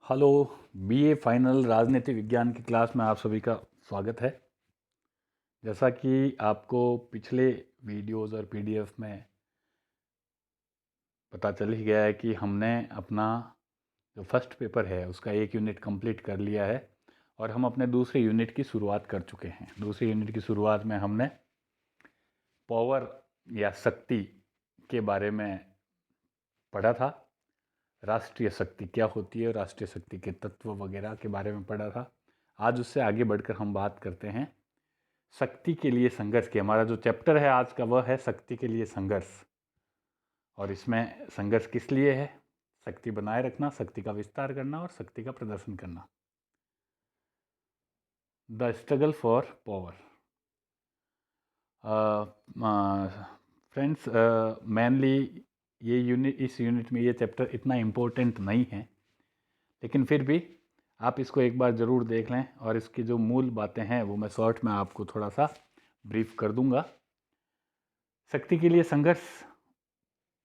Hello. BA final राजनीति विज्ञान की क्लास में आप सभी का स्वागत है। जैसा कि आपको पिछले वीडियोस और पीडीएफ में पता चल ही गया है कि हमने अपना जो फर्स्ट पेपर है उसका एक यूनिट कंप्लीट कर लिया है और हम अपने दूसरे यूनिट की शुरुआत कर चुके हैं। दूसरे यूनिट की शुरुआत में हमने पावर या शक्ति के बारे में पढ़ा था। राष्ट्रीय शक्ति क्या होती है, राष्ट्रीय शक्ति के तत्व वगैरह के बारे में पढ़ा था। आज उससे आगे बढ़कर हम बात करते हैं शक्ति के लिए संघर्ष की। हमारा जो चैप्टर है आज का वह है शक्ति के लिए संघर्ष। और इसमें संघर्ष किस लिए है? शक्ति बनाए रखना, शक्ति का विस्तार करना और शक्ति का प्रदर्शन करना। The struggle for power. Friends, mainly इस यूनिट में ये चैप्टर इतना इम्पोर्टेंट नहीं है, लेकिन फिर भी आप इसको एक बार ज़रूर देख लें और इसकी जो मूल बातें हैं वो मैं शॉर्ट में आपको थोड़ा सा ब्रीफ कर दूंगा। शक्ति के लिए संघर्ष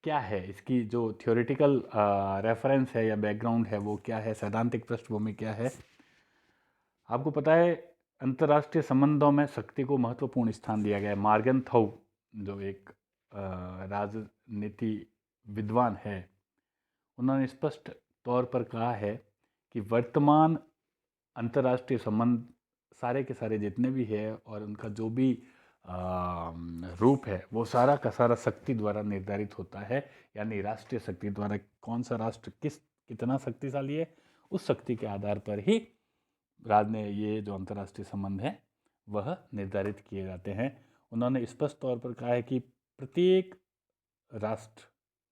क्या है, इसकी जो थियोरेटिकल रेफरेंस है या बैकग्राउंड है वो क्या है, सैद्धांतिक पृष्ठभूमि क्या है। आपको पता है अंतर्राष्ट्रीय संबंधों में शक्ति को महत्वपूर्ण स्थान दिया गया है। मार्गन थाउ जो एक राजनीति विद्वान है, उन्होंने स्पष्ट तौर पर कहा है कि वर्तमान अंतर्राष्ट्रीय संबंध सारे के सारे जितने भी है और उनका जो भी रूप है वो सारा का सारा शक्ति द्वारा निर्धारित होता है। यानी राष्ट्रीय शक्ति द्वारा कौन सा राष्ट्र कितना शक्तिशाली है, उस शक्ति के आधार पर ही ये जो अंतर्राष्ट्रीय संबंध है वह निर्धारित किए जाते हैं। उन्होंने स्पष्ट तौर पर कहा है कि प्रत्येक राष्ट्र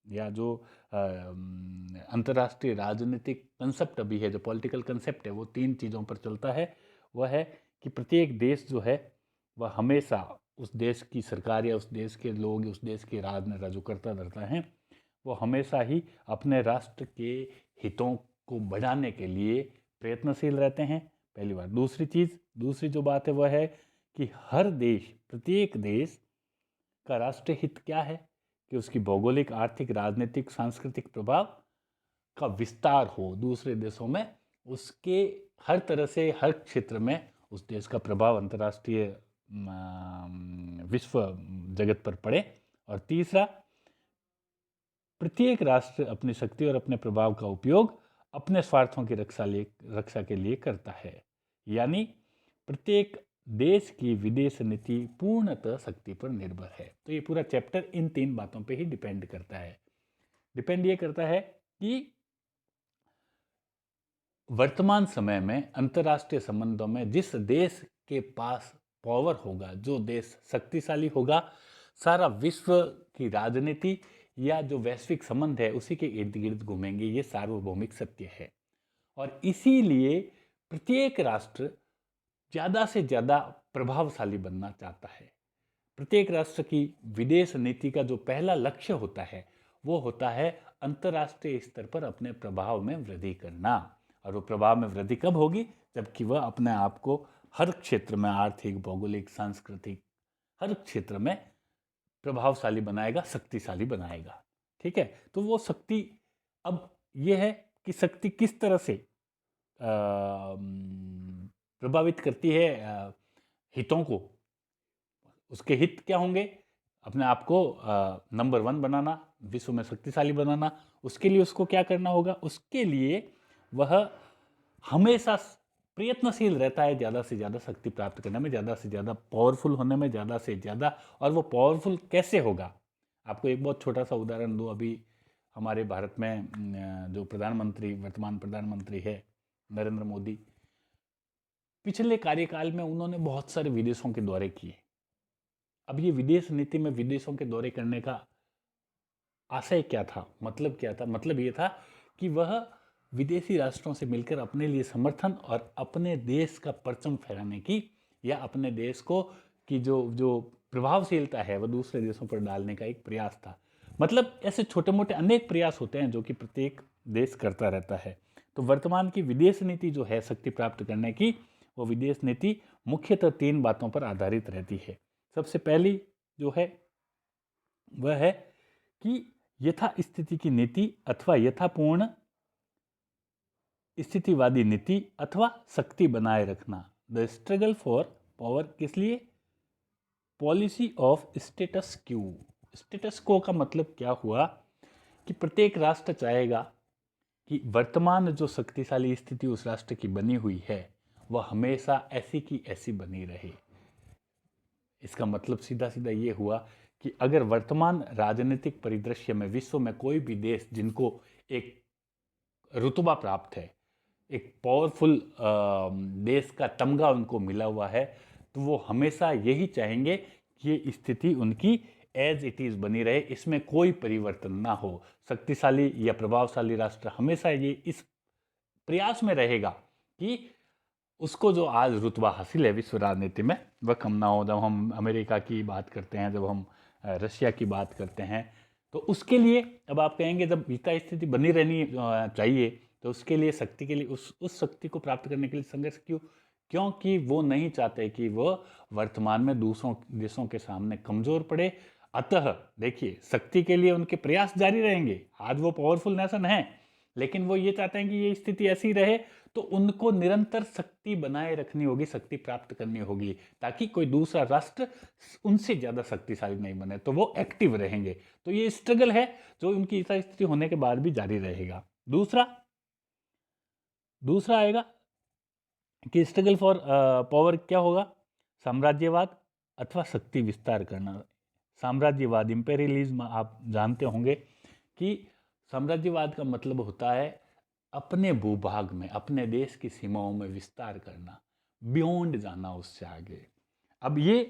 या जो अंतर्राष्ट्रीय राजनीतिक कंसेप्ट अभी है, जो पॉलिटिकल कंसेप्ट है, वो तीन चीज़ों पर चलता है। वह है कि प्रत्येक देश जो है वह हमेशा उस देश की सरकार या उस देश के लोग, उस देश के राजनेता जो करता धरता है, वो हमेशा ही अपने राष्ट्र के हितों को बढ़ाने के लिए प्रयत्नशील रहते हैं, पहली बात। दूसरी जो बात है वह है कि हर देश, प्रत्येक देश का राष्ट्रीय हित क्या है कि उसकी भौगोलिक, आर्थिक, राजनीतिक, सांस्कृतिक प्रभाव का विस्तार हो दूसरे देशों में, उसके हर तरह से हर क्षेत्र में उस देश का प्रभाव अंतर्राष्ट्रीय विश्व जगत पर पड़े। और तीसरा, प्रत्येक राष्ट्र अपनी शक्ति और अपने प्रभाव का उपयोग अपने स्वार्थों की रक्षा के लिए करता है। यानी प्रत्येक देश की विदेश नीति पूर्णतः शक्ति पर निर्भर है। तो ये पूरा चैप्टर इन तीन बातों पे ही डिपेंड करता है। ये करता है कि वर्तमान समय में अंतर्राष्ट्रीय संबंधों में जिस देश के पास पावर होगा, जो देश शक्तिशाली होगा, सारा विश्व की राजनीति या जो वैश्विक संबंध है उसी के इर्द गिर्द घूमेंगे। ये सार्वभौमिक सत्य है और इसीलिए प्रत्येक राष्ट्र ज़्यादा से ज़्यादा प्रभावशाली बनना चाहता है। प्रत्येक राष्ट्र की विदेश नीति का जो पहला लक्ष्य होता है वो होता है अंतर्राष्ट्रीय स्तर पर अपने प्रभाव में वृद्धि करना। और वो प्रभाव में वृद्धि कब होगी? जबकि वह अपने आप को हर क्षेत्र में, आर्थिक, भौगोलिक, सांस्कृतिक, हर क्षेत्र में प्रभावशाली बनाएगा, शक्तिशाली बनाएगा। ठीक है, तो वो शक्ति, अब ये है कि शक्ति किस तरह से प्रभावित करती है हितों को। उसके हित क्या होंगे? अपने आप को नंबर 1 बनाना, विश्व में शक्तिशाली बनाना। उसके लिए उसको क्या करना होगा? उसके लिए वह हमेशा प्रयत्नशील रहता है ज़्यादा से ज़्यादा शक्ति प्राप्त करने में, ज़्यादा से ज़्यादा पावरफुल होने में, ज़्यादा से ज़्यादा। और वो पावरफुल कैसे होगा? आपको एक बहुत छोटा सा उदाहरण दूँ। अभी हमारे भारत में जो वर्तमान प्रधानमंत्री है नरेंद्र मोदी, पिछले कार्यकाल में उन्होंने बहुत सारे विदेशों के दौरे किए। अब ये विदेश नीति में विदेशों के दौरे करने का आशय क्या था, मतलब क्या था? मतलब ये था कि वह विदेशी राष्ट्रों से मिलकर अपने लिए समर्थन और अपने देश का परचम फहराने की, या अपने देश को की जो जो प्रभावशीलता है वह दूसरे देशों पर डालने का एक प्रयास था। मतलब ऐसे छोटे मोटे अनेक प्रयास होते हैं जो कि प्रत्येक देश करता रहता है। तो वर्तमान की विदेश नीति जो है शक्ति प्राप्त करने की, वो विदेश नीति मुख्यतः 3 बातों पर आधारित रहती है। सबसे पहली जो है वह है कि यथास्थिति की नीति अथवा यथापूर्ण स्थितिवादी नीति अथवा शक्ति बनाए रखना। द स्ट्रगल फॉर पावर, किस लिए? Policy of status quo. Status quo का मतलब क्या हुआ कि प्रत्येक राष्ट्र चाहेगा कि वर्तमान जो शक्तिशाली स्थिति उस राष्ट्र की बनी हुई है वह हमेशा ऐसी की ऐसी बनी रहे। इसका मतलब सीधा सीधा ये हुआ कि अगर वर्तमान राजनीतिक परिदृश्य में विश्व में कोई भी देश जिनको एक रुतबा प्राप्त है, एक पावरफुल देश का तमगा उनको मिला हुआ है, तो वो हमेशा यही चाहेंगे कि ये स्थिति उनकी एज इट इज़ बनी रहे, इसमें कोई परिवर्तन ना हो। शक्तिशाली या प्रभावशाली राष्ट्र हमेशा ये इस प्रयास में रहेगा कि उसको जो आज रुतबा हासिल है विश्व राजनीति में वह कम ना हो। जब हम अमेरिका की बात करते हैं, जब हम रशिया की बात करते हैं, तो उसके लिए अब आप कहेंगे जब गीता स्थिति बनी रहनी चाहिए तो उसके लिए शक्ति के लिए उस शक्ति को प्राप्त करने के लिए संघर्ष क्यों? क्योंकि वो नहीं चाहते कि वो वर्तमान में दूसरों देशों के सामने कमजोर पड़े। अतः देखिए, शक्ति के लिए उनके प्रयास जारी रहेंगे। आज वो पावरफुल नेशन है, लेकिन वो ये चाहते हैं कि ये स्थिति ऐसी रहे, तो उनको निरंतर शक्ति बनाए रखनी होगी, शक्ति प्राप्त करनी होगी, ताकि कोई दूसरा राष्ट्र उनसे ज़्यादा शक्तिशाली नहीं बने, तो वो एक्टिव रहेंगे। तो ये स्ट्रगल है जो उनकी ऐसा स्थिति होने के बाद भी जारी रहेगा। दूसरा आएगा कि स्ट्रगल फॉर पावर क्या होगा? साम्राज्यवाद अथवा शक्ति विस्तार करना। साम्राज्यवाद, इंपेरियलिज्म, आप जानते होंगे कि साम्राज्यवाद का मतलब होता है अपने भूभाग में, अपने देश की सीमाओं में विस्तार करना, बियॉन्ड जाना, उससे आगे। अब ये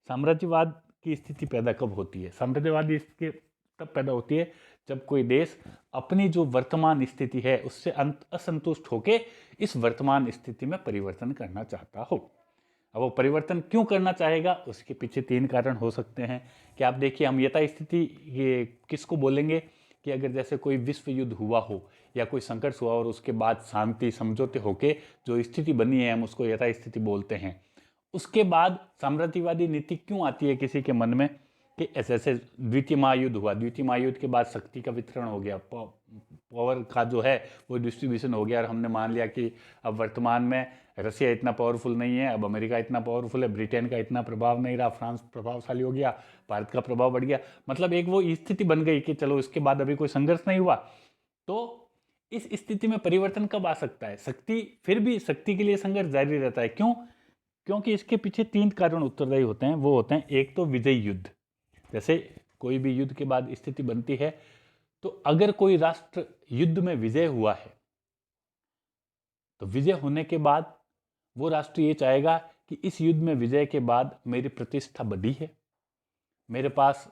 साम्राज्यवाद की स्थिति पैदा कब होती है? साम्राज्यवादी स्थिति तब पैदा होती है जब कोई देश अपनी जो वर्तमान स्थिति है उससे असंतुष्ट होके इस वर्तमान स्थिति में परिवर्तन करना चाहता हो। अब वो परिवर्तन क्यों करना चाहेगा? उसके पीछे 3 कारण हो सकते हैं कि आप देखिए, हम यथा स्थिति ये किसको बोलेंगे कि अगर जैसे कोई विश्व युद्ध हुआ हो या कोई संघर्ष हुआ और उसके बाद शांति समझौते होके जो स्थिति बनी है हम उसको यथा स्थिति बोलते हैं। उसके बाद साम्राज्यवादी नीति क्यों आती है किसी के मन में कि ऐसे द्वितीय महायुद्ध हुआ, द्वितीय महायुद्ध के बाद शक्ति का वितरण हो गया, पावर का जो है वो डिस्ट्रीब्यूशन हो गया, और हमने मान लिया कि अब वर्तमान में रशिया इतना पावरफुल नहीं है, अब अमेरिका इतना पावरफुल है, ब्रिटेन का इतना प्रभाव नहीं रहा, फ्रांस प्रभावशाली हो गया, भारत का प्रभाव बढ़ गया। मतलब एक वो स्थिति बन गई कि चलो इसके बाद अभी कोई संघर्ष नहीं हुआ। तो इस स्थिति में परिवर्तन कब आ सकता है? शक्ति, फिर भी शक्ति के लिए संघर्ष जारी रहता है। क्यों? क्योंकि इसके पीछे 3 कारण उत्तरदायी होते हैं। वो होते हैं, एक तो विजय युद्ध। जैसे कोई भी युद्ध के बाद स्थिति बनती है, तो अगर कोई राष्ट्र युद्ध में विजय हुआ है तो विजय होने के बाद वो राष्ट्र ये चाहेगा कि इस युद्ध में विजय के बाद मेरी प्रतिष्ठा बढ़ी है, मेरे पास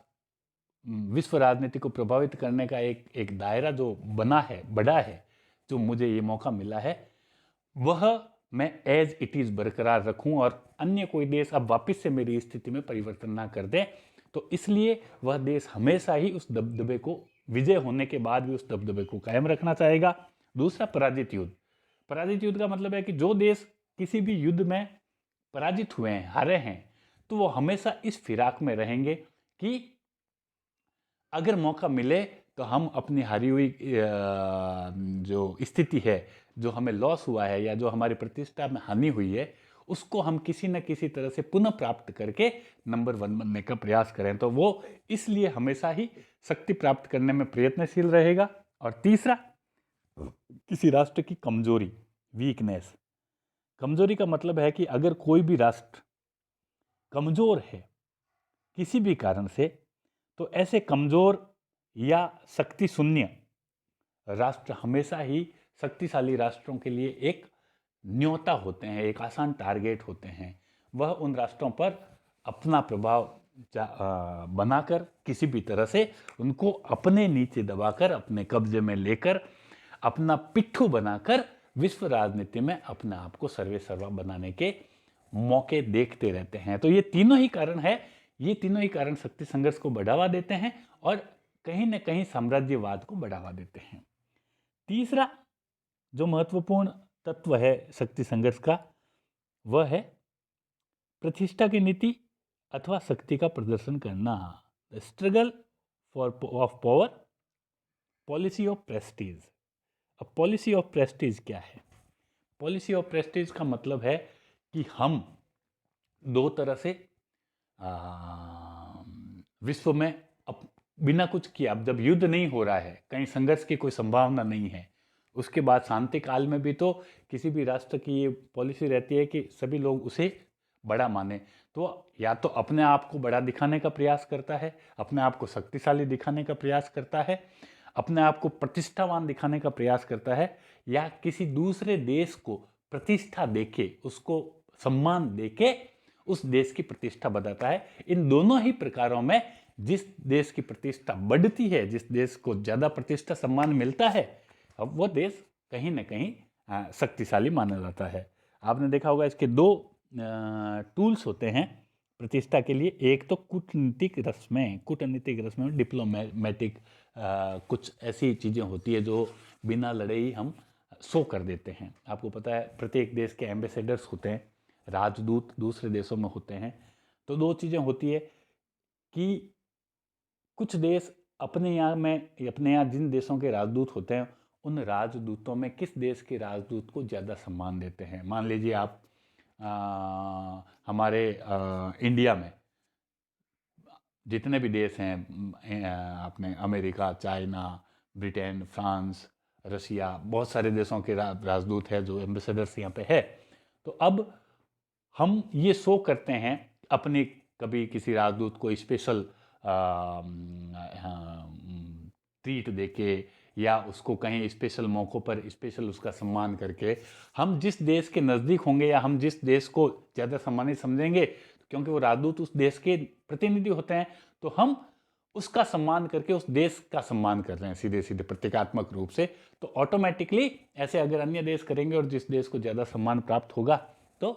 विश्व राजनीति को प्रभावित करने का एक दायरा जो बना है, बड़ा है, जो मुझे ये मौका मिला है, वह मैं एज इट इज बरकरार रखूं और अन्य कोई देश अब वापस से मेरी स्थिति में परिवर्तन ना कर दे। तो इसलिए वह देश हमेशा ही उस दबदबे को, विजय होने के बाद भी उस दबदबे को कायम रखना चाहेगा। दूसरा, पराजित युद्ध। पराजित युद्ध का मतलब है कि जो देश किसी भी युद्ध में पराजित हुए हैं, हारे हैं, तो वो हमेशा इस फिराक में रहेंगे कि अगर मौका मिले तो हम अपनी हारी हुई जो स्थिति है, जो हमें लॉस हुआ है या जो हमारी प्रतिष्ठा में हानि हुई है, उसको हम किसी न किसी तरह से पुनः प्राप्त करके नंबर 1 बनने का प्रयास करें। तो वो इसलिए हमेशा ही शक्ति प्राप्त करने में प्रयत्नशील रहेगा। और तीसरा, किसी राष्ट्र की कमजोरी, वीकनेस। कमजोरी का मतलब है कि अगर कोई भी राष्ट्र कमजोर है किसी भी कारण से, तो ऐसे कमजोर या शक्ति शून्य राष्ट्र हमेशा ही शक्तिशाली राष्ट्रों के लिए एक न्योता होते हैं, एक आसान टारगेट होते हैं। वह उन राष्ट्रों पर अपना प्रभाव बनाकर किसी भी तरह से उनको अपने नीचे दबाकर, अपने कब्जे में लेकर, अपना पिट्ठू बनाकर विश्व राजनीति में अपने आप को सर्वे सर्वा बनाने के मौके देखते रहते हैं। तो ये तीनों ही कारण है, ये तीनों ही कारण शक्ति संघर्ष को बढ़ावा देते हैं और कहीं न कहीं साम्राज्यवाद को बढ़ावा देते हैं। तीसरा जो महत्वपूर्ण तत्व है शक्ति संघर्ष का, वह है प्रतिष्ठा की नीति अथवा शक्ति का प्रदर्शन करना। The struggle for of power, policy of Prestige. अब पॉलिसी ऑफ प्रेस्टीज क्या है? पॉलिसी ऑफ प्रेस्टीज का मतलब है कि हम दो तरह से विश्व में बिना कुछ किए, अब जब युद्ध नहीं हो रहा है, कहीं संघर्ष की कोई संभावना नहीं है, उसके बाद शांति काल में भी तो किसी भी राष्ट्र की ये पॉलिसी रहती है कि सभी लोग उसे बड़ा माने। तो या तो अपने आप को बड़ा दिखाने का प्रयास करता है, अपने आप को शक्तिशाली दिखाने का प्रयास करता है, अपने आप को प्रतिष्ठावान दिखाने का प्रयास करता है, या किसी दूसरे देश को प्रतिष्ठा देके, उसको सम्मान देके उस देश की प्रतिष्ठा बढ़ाता है। इन दोनों ही प्रकारों में जिस देश की प्रतिष्ठा बढ़ती है, जिस देश को ज़्यादा प्रतिष्ठा सम्मान मिलता है, अब वो देश कहीं ना कहीं शक्तिशाली माना जाता है। आपने देखा होगा इसके दो टूल्स होते हैं प्रतिष्ठा के लिए। एक तो कूटनीतिक रस्में, डिप्लोमेटिक कुछ ऐसी चीज़ें होती है जो बिना लड़े ही हम शो कर देते हैं। आपको पता है प्रत्येक देश के एम्बेसडर्स होते हैं, राजदूत दूसरे देशों में होते हैं। तो दो चीज़ें होती है कि कुछ देश अपने यहाँ जिन देशों के राजदूत होते हैं, उन राजदूतों में किस देश के राजदूत को ज़्यादा सम्मान देते हैं। मान लीजिए आप हमारे इंडिया में जितने भी देश हैं, अपने अमेरिका, चाइना, ब्रिटेन, फ्रांस, रसिया, बहुत सारे देशों के राजदूत हैं जो एम्बेसडर्स यहाँ पे है। तो अब हम ये शो करते हैं अपने, कभी किसी राजदूत को स्पेशल ट्रीट देके, या उसको कहीं स्पेशल मौक़ों पर स्पेशल उसका सम्मान करके, हम जिस देश के नज़दीक होंगे या हम जिस देश को ज़्यादा सम्मानित समझेंगे, क्योंकि वो राजदूत उस देश के प्रतिनिधि होते हैं, तो हम उसका सम्मान करके उस देश का सम्मान कर रहे हैं सीधे सीधे प्रतीकात्मक रूप से। तो ऑटोमेटिकली ऐसे अगर अन्य देश करेंगे और जिस देश को ज़्यादा सम्मान प्राप्त होगा तो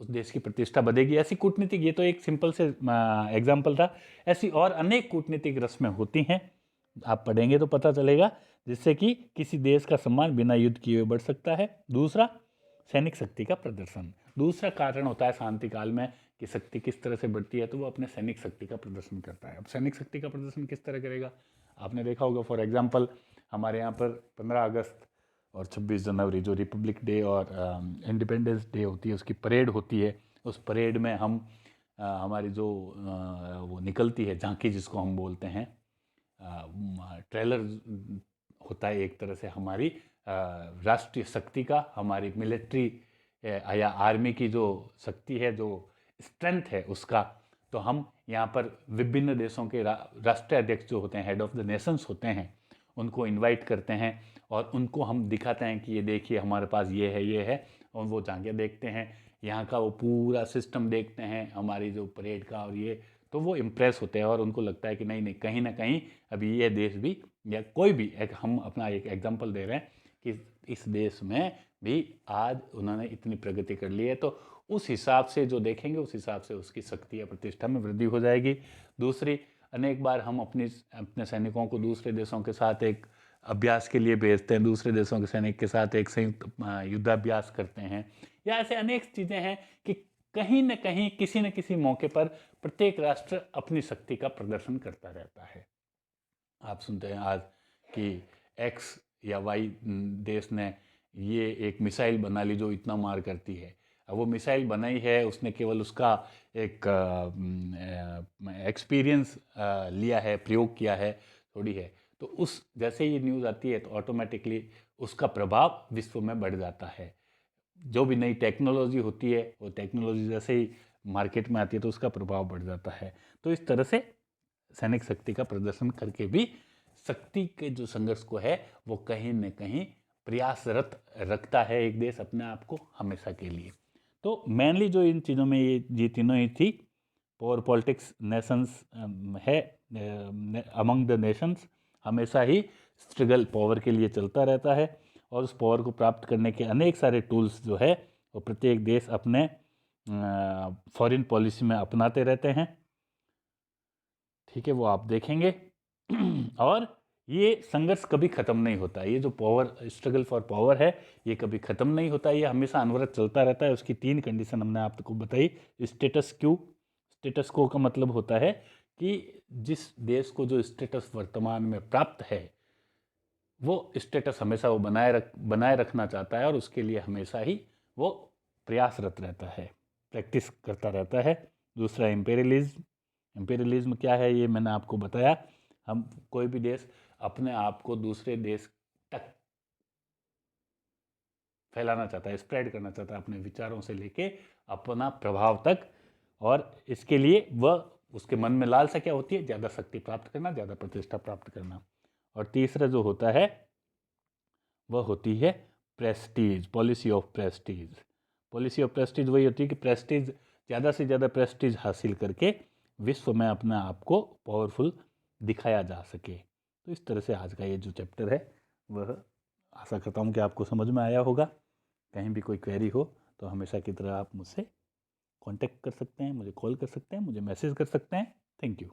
उस देश की प्रतिष्ठा बढ़ेगी। ऐसी कूटनीतिक, ये तो एक सिंपल से एग्जाम्पल था, ऐसी और अनेक कूटनीतिक रस्में होती हैं, आप पढ़ेंगे तो पता चलेगा, जिससे कि किसी देश का सम्मान बिना युद्ध किए हुए बढ़ सकता है। दूसरा, सैनिक शक्ति का प्रदर्शन। दूसरा कारण होता है शांति काल में कि शक्ति किस तरह से बढ़ती है, तो वो अपने सैनिक शक्ति का प्रदर्शन करता है। अब सैनिक शक्ति का प्रदर्शन किस तरह करेगा? आपने देखा होगा, फॉर एग्जांपल हमारे यहाँ पर 15 अगस्त और 26 जनवरी जो रिपब्लिक डे और इंडिपेंडेंस डे होती है, उसकी परेड होती है। उस परेड में हम हमारी जो वो निकलती है झांकी, जिसको हम बोलते हैं, ट्रेलर होता है एक तरह से हमारी राष्ट्रीय शक्ति का, हमारी मिलिट्री या आर्मी की जो शक्ति है, जो स्ट्रेंथ है उसका। तो हम यहाँ पर विभिन्न देशों के राष्ट्रीय अध्यक्ष जो होते हैं, हेड ऑफ द नेशंस होते हैं, उनको इनवाइट करते हैं और उनको हम दिखाते हैं कि ये देखिए हमारे पास ये है, और वो झांकियाँ देखते हैं, यहाँ का वो पूरा सिस्टम देखते हैं हमारी जो परेड का, और ये तो वो इम्प्रेस होते हैं और उनको लगता है कि नहीं नहीं, कहीं ना कहीं अभी ये देश भी, या कोई भी हम अपना एक एग्जांपल दे रहे हैं कि इस देश में भी आज उन्होंने इतनी प्रगति कर ली है। तो उस हिसाब से जो देखेंगे, उस हिसाब से उसकी शक्ति या प्रतिष्ठा में वृद्धि हो जाएगी। दूसरी, अनेक बार हम अपने सैनिकों को दूसरे देशों के साथ एक अभ्यास के लिए भेजते हैं, दूसरे देशों के सैनिक के साथ एक संयुक्त युद्धाभ्यास करते हैं, या ऐसे अनेक चीज़ें हैं कि कहीं न कहीं किसी न किसी मौके पर प्रत्येक राष्ट्र अपनी शक्ति का प्रदर्शन करता रहता है। आप सुनते हैं आज कि एक्स या वाई देश ने ये एक मिसाइल बना ली जो इतना मार करती है। अब वो मिसाइल बनाई है, उसने केवल उसका एक एक्सपीरियंस लिया है, प्रयोग किया है, थोड़ी है। तो उस जैसे ही न्यूज़ आती है तो ऑटोमेटिकली उसका प्रभाव विश्व में बढ़ जाता है। जो भी नई टेक्नोलॉजी होती है, वो टेक्नोलॉजी जैसे ही मार्केट में आती है तो उसका प्रभाव बढ़ जाता है। तो इस तरह से सैनिक शक्ति का प्रदर्शन करके भी शक्ति के जो संघर्ष को है वो कहीं न कहीं प्रयासरत रखता है एक देश अपने आप को हमेशा के लिए। तो मेनली जो इन चीज़ों में ये तीनों ही थी, पावर पॉलिटिक्स, नेशंस है, अमंग द नेशंस हमेशा ही स्ट्रगल पावर के लिए चलता रहता है, और उस पावर को प्राप्त करने के अनेक सारे टूल्स जो है वो प्रत्येक देश अपने फॉरेन पॉलिसी में अपनाते रहते हैं। ठीक है, वो आप देखेंगे। और ये संघर्ष कभी ख़त्म नहीं होता। ये जो पावर, स्ट्रगल फॉर पावर है, ये कभी ख़त्म नहीं होता, ये हमेशा अनवरत चलता रहता है। उसकी 3 कंडीशन हमने आपको बताई। स्टेटस क्यू, स्टेटस को का मतलब होता है कि जिस देश को जो स्टेटस वर्तमान में प्राप्त है, वो स्टेटस हमेशा वो बनाए रखना चाहता है और उसके लिए हमेशा ही वो प्रयासरत रहता है, प्रैक्टिस करता रहता है। दूसरा एम्पेरियलिज्म। एम्पेरियलिज्म क्या है ये मैंने आपको बताया। हम कोई भी देश अपने आप को दूसरे देश तक फैलाना चाहता है, स्प्रेड करना चाहता है अपने विचारों से लेके अपना प्रभाव तक, और इसके लिए वह उसके मन में लालसा क्या होती है, ज़्यादा शक्ति प्राप्त करना, ज़्यादा प्रतिष्ठा प्राप्त करना। और तीसरा जो होता है वह होती है Prestige, policy of Prestige. Policy of Prestige वही होती है कि प्रेस्टीज, ज़्यादा से ज़्यादा प्रेस्टीज हासिल करके विश्व में अपने आप को पावरफुल दिखाया जा सके। तो इस तरह से आज का ये जो चैप्टर है वह आशा करता हूँ कि आपको समझ में आया होगा। कहीं भी कोई क्वेरी हो तो हमेशा की तरह आप मुझसे कांटेक्ट कर सकते हैं, मुझे कॉल कर सकते हैं, मुझे मैसेज कर सकते हैं। Thank you.